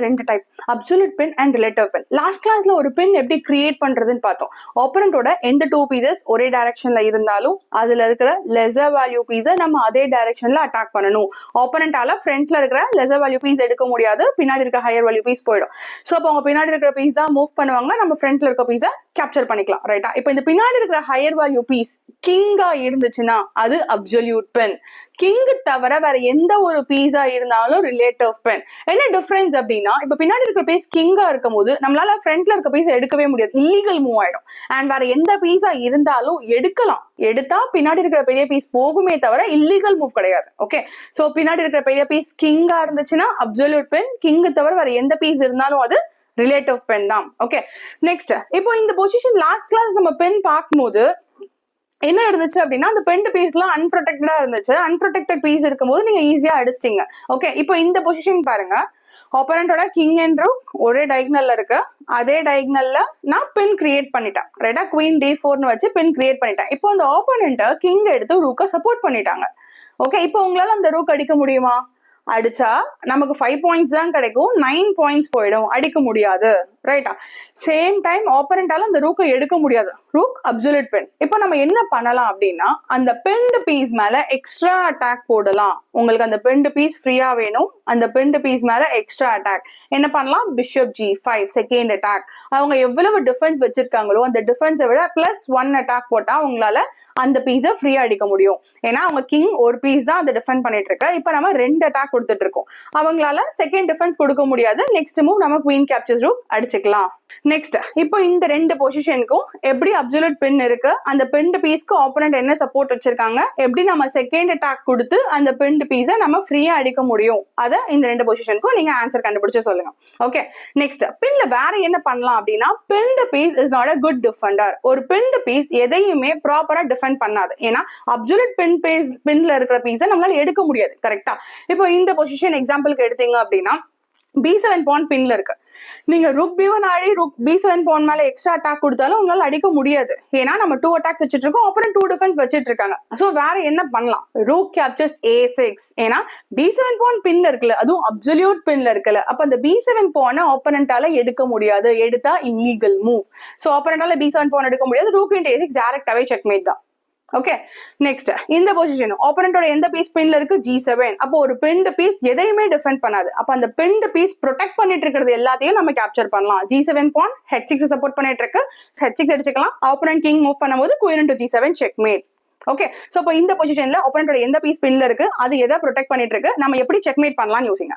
ரெண்டு type, absolute pin and relative pin. Last கிளாஸ்ல ஒரு பின் எப்படி கிரியேட் பண்றதுன்னு பார்த்தோம். ஆப்பரண்டோட எந்த டூ பீசஸ் ஒரே டைரக்ஷன்ல இருந்தாலும் அதுல இருக்கிற லெசர் வேல்யூ பீஸை நம்ம அதே டைரக்ஷன்ல அட்டாக் பண்ணணும். ஆப்பரண்டால ஃப்ரண்ட்ல இருக்கிற லெசர் வேல்யூ பீஸ் எடுக்க முடியாது, பின்னாடி இருக்க ஹையர் வேல்யூ பீஸ் போயிடும். ஸோ அப்போ அவங்க பின்னாடி இருக்கிற பீஸ் தான் மூவ் பண்ணுவாங்க, நம்ம ஃப்ரண்ட்ல இருக்க பீஸை கேப்சர் பண்ணிக்கலாம். ரைட்டா? இப்போ இந்த பின்னாடி இருக்கிற ஹையர் வேல்யூ பீஸ் கிங்கா இருந்துச்சுன்னா அது அப்சல்யூட் பின். கிங் தவிர வேற எந்த ஒரு பீஸா இருந்தாலும் ரிலேட்டிவ் பின். என்ன டிஃபரன்ஸ் அப்படின்னா, இப்ப பின்னாடி இருக்கிற பீஸ் கிங்கா இருக்கும் போது நம்மளால ஃப்ரண்ட்ல இருக்க பீஸ் எடுக்கவே முடியாது, இல்லீகல் மூவ் ஆயிடும். அண்ட் வேற எந்த பீஸா இருந்தாலும் எடுக்கலாம், எடுத்தா பின்னாடி இருக்கிற பெரிய பீஸ் போகுமே தவிர இல்லீகல் மூவ் கிடையாது. ஓகே, சோ பின்னாடி இருக்கிற பெரிய பீஸ் கிங்கா இருந்துச்சுன்னா அப்சல்யூட் பின், கிங் தவிர வேற எந்த பீஸ் இருந்தாலும் அது ரிலேட்டிவ் பென் தான். ஓகே, நெக்ஸ்ட் இப்போ இந்த பொசிஷன் லாஸ்ட் கிளாஸ் நம்ம பென் பார்க்கும்போது என்ன இருந்துச்சு அப்படின்னா, அந்த பெண்ட் பீஸ்லாம் அன்ப்ரொடெக்டடா இருந்துச்சு. அன்ப்ரொடெக்டட் பீஸ் இருக்கும்போது நீங்க ஈஸியா அடிச்சிட்டீங்க. ஓகே, இப்போ இந்த பொசிஷன் பாருங்க, ஆப்போனண்டோட கிங் அண்ட் ரூக் ஒரே டயகனல்ல இருக்கு. அதே டயகனல்ல நான் பின் கிரியேட் பண்ணிட்டேன். ரைட்டா? குவீன் D4னு வச்சு பின் கிரியேட் பண்ணிட்டேன். இப்போ அந்த ஆப்போனண்ட் கிங் எடுத்து ரூக்கை சப்போர்ட் பண்ணிட்டாங்க. ஓகே, இப்போ உங்களால அந்த ரூக் அடிக்க முடியுமா? அடிச்சா நமக்கு 5 பாயிண்ட்ஸ் தான் கிடைக்கும், 9 பாயிண்ட்ஸ் போயிடும், அடிக்க முடியாது. ரைட்டா? சேம் டைம் ஆப்பரண்டால அந்த ரூக்கை எடுக்க முடியாது, ரூக் அப்சல்யூட் பென். இப்போ நம்ம என்ன பண்ணலாம் அப்படின்னா, அந்த பெண்ட் பீஸ் மேல எக்ஸ்ட்ரா அட்டாக் போடலாம். உங்களுக்கு அந்த பெண்ட் பீஸ் ஃப்ரீயா வேணும், அந்த பெண்ட் பீஸ் மேல எக்ஸ்ட்ரா அட்டாக் என்ன பண்ணலாம்? Bishop G5 second attack. அவங்க எவ்வளவு டிஃபென்ஸ் வச்சிருக்காங்களோ அந்த டிஃபென்ஸை விட +1 அட்டாக் போட்டா அவங்களால அந்த பீஸை ஃப்ரீயா அடிக்க முடியும். ஏன்னா அவங்க கிங் ஒரு பீஸ் தான் அதை டிஃபெண்ட் பண்ணிட்டு இருக்க. இப்போ நம்ம 2 அட்டாக் கொடுத்துட்டு இருக்கோம், அவங்களால செகண்ட் டிஃபென்ஸ் கொடுக்க முடியாது. நெக்ஸ்ட் மூவ் நம்ம குவீன் கேப்சர்ஸ் ரூக் அடிச்சுக்கலாம். நெக்ஸ்ட் இப்போ இந்த ரெண்டு பொசிஷனுக்கும் எப்படி அப்சல்யூட் பின் இருக்கு, அந்த பெண்ட் பீஸ்க்கு ஆப்போனன்ட் என்ன சப்போர்ட் வச்சிருக்காங்க, எப்படி நம்ம செகண்ட் அட்டாக் கொடுத்து அந்த பெண்ட் பீஸை நம்ம ஃப்ரீயா அடிக்க முடியும், அதை இந்த ரெண்டு பொசிஷனுக்கும் நீங்க ஆன்சர் கண்டுபிடிச்சு சொல்லுங்க. ஓகே, நெக்ஸ்ட் பின்ல வேற என்ன பண்ணலாம் அப்படின்னா, pinned piece is not a good defender. ஒரு பெண்ட் பீஸ் எதையுமே ப்ராப்பரா டிஃபெண்ட் பண்ணாது. ஏன்னா அப்சல்யூட் பின்ல இருக்கிற பீஸை நம்மளால எடுக்க முடியாது. கரெக்டா? இப்போ இந்த பொசிஷன் எக்ஸாம்பிளுக்கு எடுத்தீங்க அப்படின்னா, B7 பான் பின்ல இருக்கு. நீங்க ரூக் B1 ஆடி ரூக் B7 பான் மேல எக்ஸ்ட்ரா அட்டாக் கொடுத்தாலும் உங்களால அடிக்க முடியாது. ஏன்னா நம்ம 2 அட்டாக்ஸ் வச்சிட்டு இருக்கோம், அப்புறம் 2 டிஃபென்ஸ் வச்சிட்டு இருக்காங்க. சோ வேற என்ன பண்ணலாம்? Rook captures A6. ஏன்னா B7 பான் பின்ல இருக்குல்ல, அதுவும் அப்சல்யூட் பின்ல இருக்குல்ல, அப்ப அந்த B7 பானை ஆப்போனண்டால எடுக்க முடியாது, எடுத்தா இல்லீகல் மூவ். சோ ஆப்போனண்டால B7 பான் எடுக்க முடியாது, ரூக் இன்டு A6 டைரக்டாவே செக்மேட் தான். ஓகே, நெக்ஸ்ட் இந்த பொசிஷன் ஆப்போனண்டோட எந்த பீஸ் பின்ல இருக்கு? G7. அப்போ ஒரு பெண்ட் பீஸ் எதையுமே டிஃபெண்ட் பண்ணாது. அப்ப அந்த பெண்ட் பீஸ் ப்ரொடெக்ட் பண்ணிட்டு இருக்கிறது எல்லாத்தையும் நம்ம கேப்சர் பண்ணலாம். G7 பான் H6 சப்போர்ட் பண்ணிட்டு இருக்கு, H6 அடிச்சுக்கலாம். ஆப்போனன்ட் கிங் மூவ் பண்ணும்போது queen into G7 checkmate. Okay, so இப்போ இந்த பொசிஷன்ல ஆப்போனண்டோட எந்த பீஸ் பின்ல இருக்கு, அது எதை ப்ரொடெக்ட் பண்ணிட்டு இருக்கு, நம்ம எப்படி செக்மேட் பண்ணலாம்னு யோசிங்க.